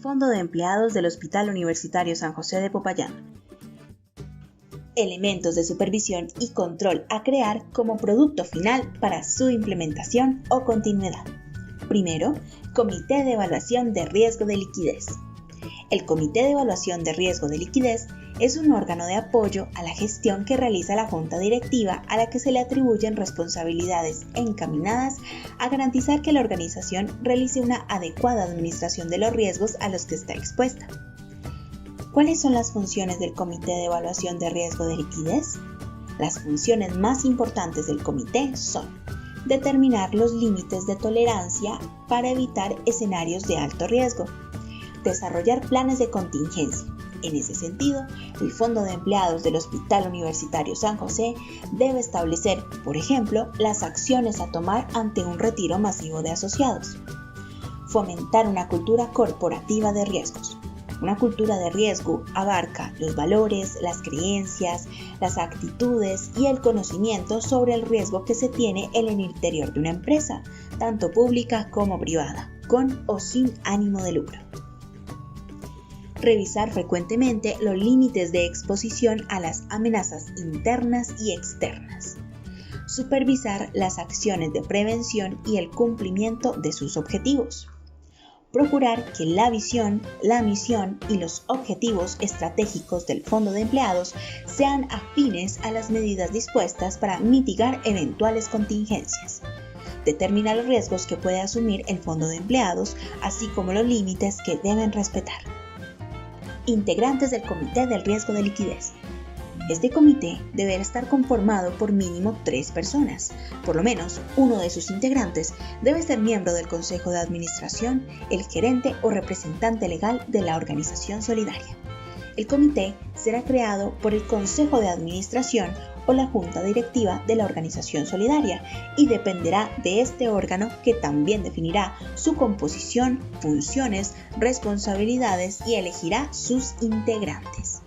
Fondo de Empleados del Hospital Universitario San José de Popayán. Elementos de supervisión y control a crear como producto final para su implementación o continuidad. Primero, Comité de Evaluación de Riesgo de Liquidez. El Comité de Evaluación de Riesgo de Liquidez es un órgano de apoyo a la gestión que realiza la Junta Directiva, a la que se le atribuyen responsabilidades encaminadas a garantizar que la organización realice una adecuada administración de los riesgos a los que está expuesta. ¿Cuáles son las funciones del Comité de Evaluación de Riesgo de Liquidez? Las funciones más importantes del comité son: determinar los límites de tolerancia para evitar escenarios de alto riesgo, desarrollar planes de contingencia. En ese sentido, el Fondo de Empleados del Hospital Universitario San José debe establecer, por ejemplo, las acciones a tomar ante un retiro masivo de asociados. Fomentar una cultura corporativa de riesgos. Una cultura de riesgo abarca los valores, las creencias, las actitudes y el conocimiento sobre el riesgo que se tiene en el interior de una empresa, tanto pública como privada, con o sin ánimo de lucro. Revisar frecuentemente los límites de exposición a las amenazas internas y externas. Supervisar las acciones de prevención y el cumplimiento de sus objetivos. Procurar que la visión, la misión y los objetivos estratégicos del Fondo de Empleados sean afines a las medidas dispuestas para mitigar eventuales contingencias. Determinar los riesgos que puede asumir el Fondo de Empleados, así como los límites que deben respetar. Integrantes del Comité del Riesgo de Liquidez. Este comité deberá estar conformado por mínimo 3 personas. Por lo menos uno de sus integrantes debe ser miembro del Consejo de Administración, el gerente o representante legal de la organización solidaria. El comité será creado por el Consejo de Administración o la Junta Directiva de la organización solidaria y dependerá de este órgano, que también definirá su composición, funciones, responsabilidades y elegirá sus integrantes.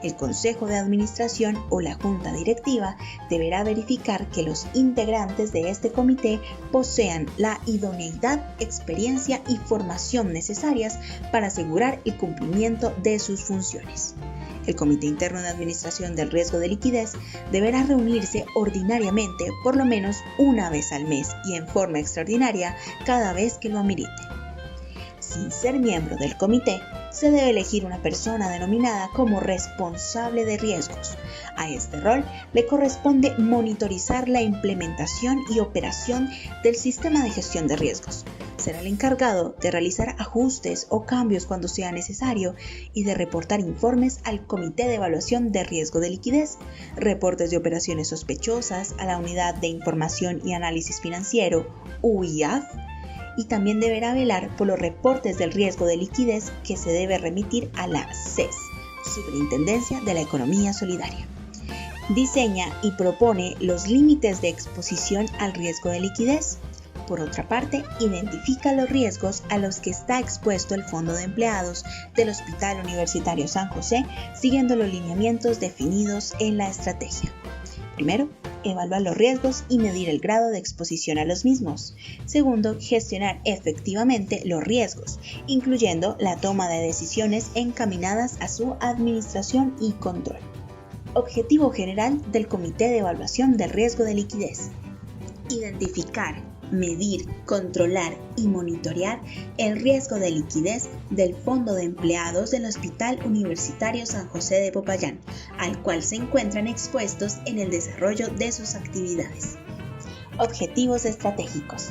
El Consejo de Administración o la Junta Directiva deberá verificar que los integrantes de este comité posean la idoneidad, experiencia y formación necesarias para asegurar el cumplimiento de sus funciones. El Comité Interno de Administración del Riesgo de Liquidez deberá reunirse ordinariamente por lo menos una vez al mes y en forma extraordinaria cada vez que lo amerite. Sin ser miembro del comité, se debe elegir una persona denominada como responsable de riesgos. A este rol le corresponde monitorizar la implementación y operación del sistema de gestión de riesgos. Será el encargado de realizar ajustes o cambios cuando sea necesario y de reportar informes al Comité de Evaluación de Riesgo de Liquidez, reportes de operaciones sospechosas a la Unidad de Información y Análisis Financiero, UIAF, y también deberá velar por los reportes del riesgo de liquidez que se debe remitir a la SES, Superintendencia de la Economía Solidaria. Diseña y propone los límites de exposición al riesgo de liquidez. Por otra parte, identifica los riesgos a los que está expuesto el Fondo de Empleados del Hospital Universitario San José, siguiendo los lineamientos definidos en la estrategia. Primero, evaluar los riesgos y medir el grado de exposición a los mismos. Segundo, gestionar efectivamente los riesgos, incluyendo la toma de decisiones encaminadas a su administración y control. Objetivo general del Comité de Evaluación del Riesgo de Liquidez: identificar, medir, controlar y monitorear el riesgo de liquidez del Fondo de Empleados del Hospital Universitario San José de Popayán, al cual se encuentran expuestos en el desarrollo de sus actividades. Objetivos estratégicos: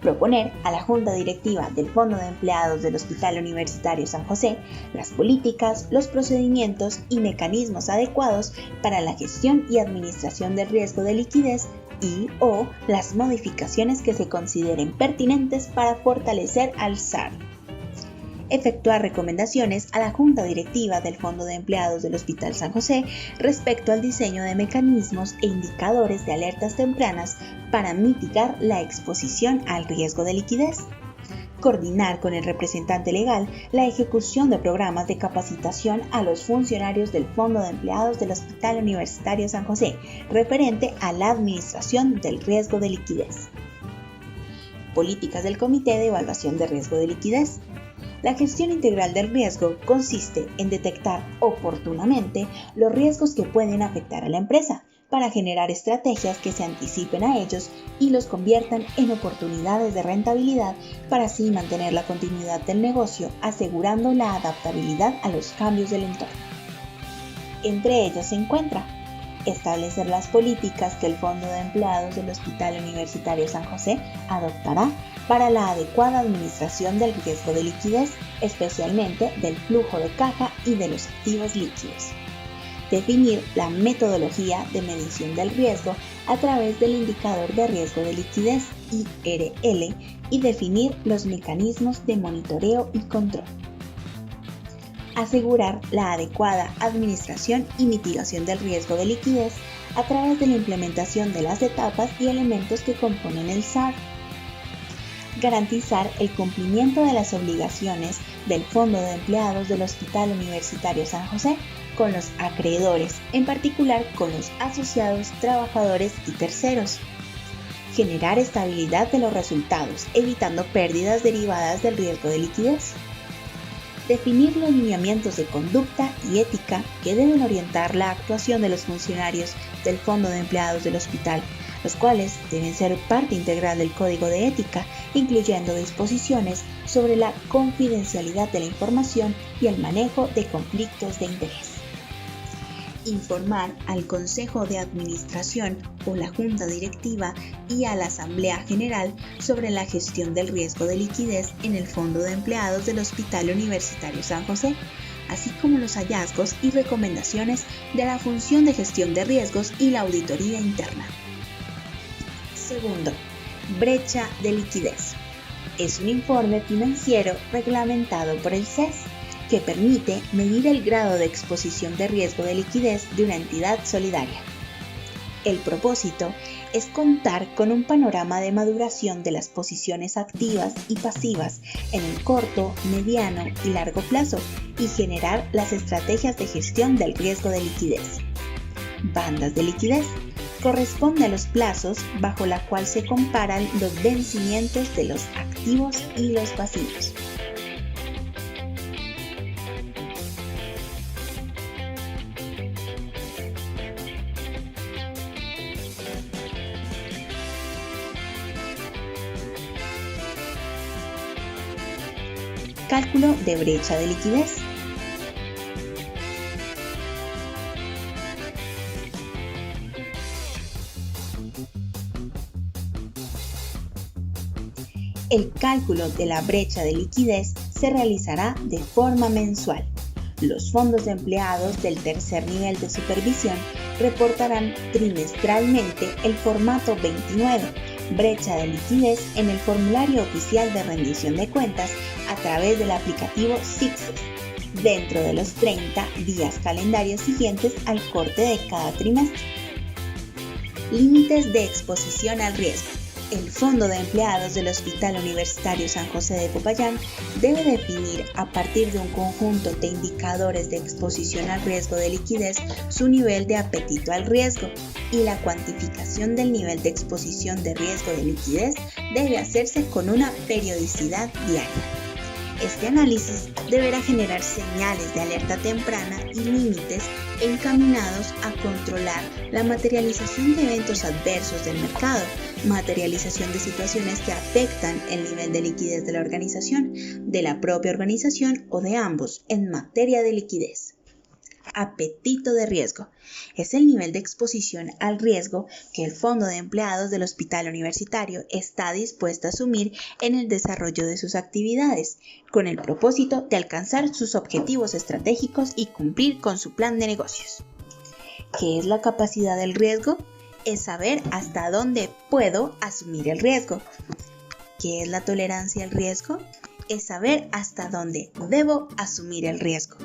proponer a la Junta Directiva del Fondo de Empleados del Hospital Universitario San José las políticas, los procedimientos y mecanismos adecuados para la gestión y administración del riesgo de liquidez y/o las modificaciones que se consideren pertinentes para fortalecer al SAR. Efectuar recomendaciones a la Junta Directiva del Fondo de Empleados del Hospital San José respecto al diseño de mecanismos e indicadores de alertas tempranas para mitigar la exposición al riesgo de liquidez. Coordinar con el representante legal la ejecución de programas de capacitación a los funcionarios del Fondo de Empleados del Hospital Universitario San José, referente a la administración del riesgo de liquidez. Políticas del Comité de Evaluación de Riesgo de Liquidez. La gestión integral del riesgo consiste en detectar oportunamente los riesgos que pueden afectar a la empresa para generar estrategias que se anticipen a ellos y los conviertan en oportunidades de rentabilidad para así mantener la continuidad del negocio, asegurando la adaptabilidad a los cambios del entorno. Entre ellos se encuentra establecer las políticas que el Fondo de Empleados del Hospital Universitario San José adoptará para la adecuada administración del riesgo de liquidez, especialmente del flujo de caja y de los activos líquidos. Definir la metodología de medición del riesgo a través del indicador de riesgo de liquidez, IRL, y definir los mecanismos de monitoreo y control. Asegurar la adecuada administración y mitigación del riesgo de liquidez a través de la implementación de las etapas y elementos que componen el SAR. Garantizar el cumplimiento de las obligaciones del Fondo de Empleados del Hospital Universitario San José con los acreedores, en particular con los asociados, trabajadores y terceros. Generar estabilidad de los resultados, evitando pérdidas derivadas del riesgo de liquidez. Definir los lineamientos de conducta y ética que deben orientar la actuación de los funcionarios del Fondo de Empleados del Hospital, los cuales deben ser parte integral del Código de Ética, incluyendo disposiciones sobre la confidencialidad de la información y el manejo de conflictos de interés. Informar al Consejo de Administración o la Junta Directiva y a la Asamblea General sobre la gestión del riesgo de liquidez en el Fondo de Empleados del Hospital Universitario San José, así como los hallazgos y recomendaciones de la función de gestión de riesgos y la auditoría interna. Segundo, brecha de liquidez. Es un informe financiero reglamentado por el CES que permite medir el grado de exposición de riesgo de liquidez de una entidad solidaria. El propósito es contar con un panorama de maduración de las posiciones activas y pasivas en el corto, mediano y largo plazo y generar las estrategias de gestión del riesgo de liquidez. Bandas de liquidez. Corresponde a los plazos bajo la cual se comparan los vencimientos de los activos y los pasivos. Cálculo de brecha de liquidez. El cálculo de la brecha de liquidez se realizará de forma mensual. Los fondos de empleados del tercer nivel de supervisión reportarán trimestralmente el formato 29, brecha de liquidez, en el formulario oficial de rendición de cuentas a través del aplicativo SICSES, dentro de los 30 días calendarios siguientes al corte de cada trimestre. Límites de exposición al riesgo. El Fondo de Empleados del Hospital Universitario San José de Popayán debe definir a partir de un conjunto de indicadores de exposición al riesgo de liquidez su nivel de apetito al riesgo, y la cuantificación del nivel de exposición de riesgo de liquidez debe hacerse con una periodicidad diaria. Este análisis deberá generar señales de alerta temprana y límites encaminados a controlar la materialización de eventos adversos del mercado, materialización de situaciones que afectan el nivel de liquidez de la organización, de la propia organización o de ambos en materia de liquidez. Apetito de riesgo. Es el nivel de exposición al riesgo que el Fondo de Empleados del Hospital Universitario está dispuesto a asumir en el desarrollo de sus actividades, con el propósito de alcanzar sus objetivos estratégicos y cumplir con su plan de negocios. ¿Qué es la capacidad del riesgo? Es saber hasta dónde puedo asumir el riesgo. ¿Qué es la tolerancia al riesgo? Es saber hasta dónde debo asumir el riesgo.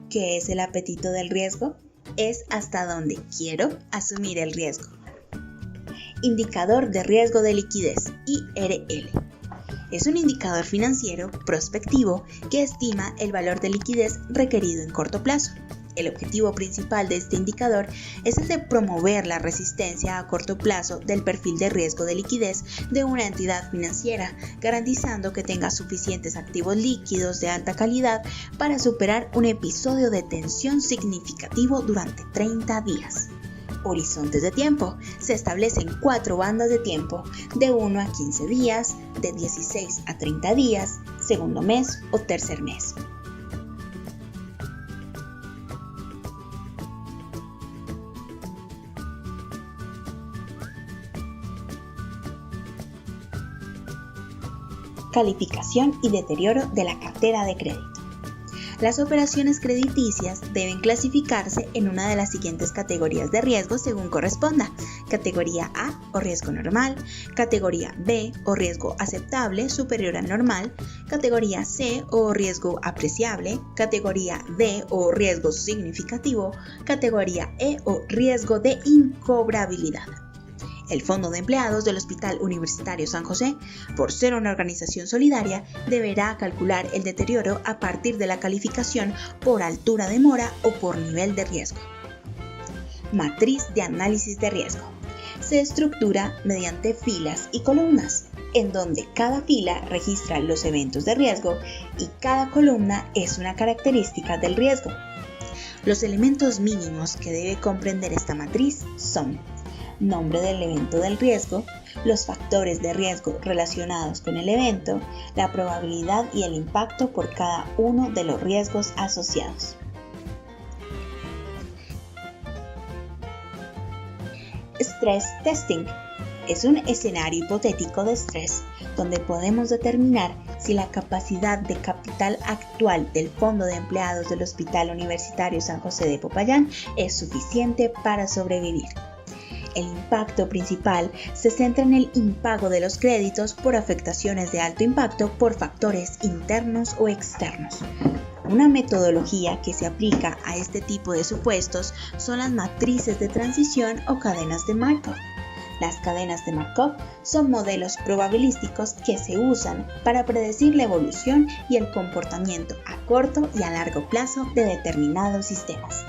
¿Qué es el apetito del riesgo? Es hasta dónde quiero asumir el riesgo. Indicador de riesgo de liquidez, IRL. Es un indicador financiero prospectivo que estima el valor de liquidez requerido en corto plazo. El objetivo principal de este indicador es el de promover la resistencia a corto plazo del perfil de riesgo de liquidez de una entidad financiera, garantizando que tenga suficientes activos líquidos de alta calidad para superar un episodio de tensión significativo durante 30 días. Horizontes de tiempo. Se establecen 4 bandas de tiempo, de 1 a 15 días, de 16 a 30 días, segundo mes o tercer mes. Calificación y deterioro de la cartera de crédito. Las operaciones crediticias deben clasificarse en una de las siguientes categorías de riesgo según corresponda: categoría A o riesgo normal, categoría B o riesgo aceptable superior al normal, categoría C o riesgo apreciable, categoría D o riesgo significativo, categoría E o riesgo de incobrabilidad. El Fondo de Empleados del Hospital Universitario San José, por ser una organización solidaria, deberá calcular el deterioro a partir de la calificación por altura de mora o por nivel de riesgo. Matriz de análisis de riesgo. Se estructura mediante filas y columnas, en donde cada fila registra los eventos de riesgo y cada columna es una característica del riesgo. Los elementos mínimos que debe comprender esta matriz son: nombre del evento del riesgo, los factores de riesgo relacionados con el evento, la probabilidad y el impacto por cada uno de los riesgos asociados. Stress testing es un escenario hipotético de estrés donde podemos determinar si la capacidad de capital actual del Fondo de Empleados del Hospital Universitario San José de Popayán es suficiente para sobrevivir. El impacto principal se centra en el impago de los créditos por afectaciones de alto impacto por factores internos o externos. Una metodología que se aplica a este tipo de supuestos son las matrices de transición o cadenas de Markov. Las cadenas de Markov son modelos probabilísticos que se usan para predecir la evolución y el comportamiento a corto y a largo plazo de determinados sistemas.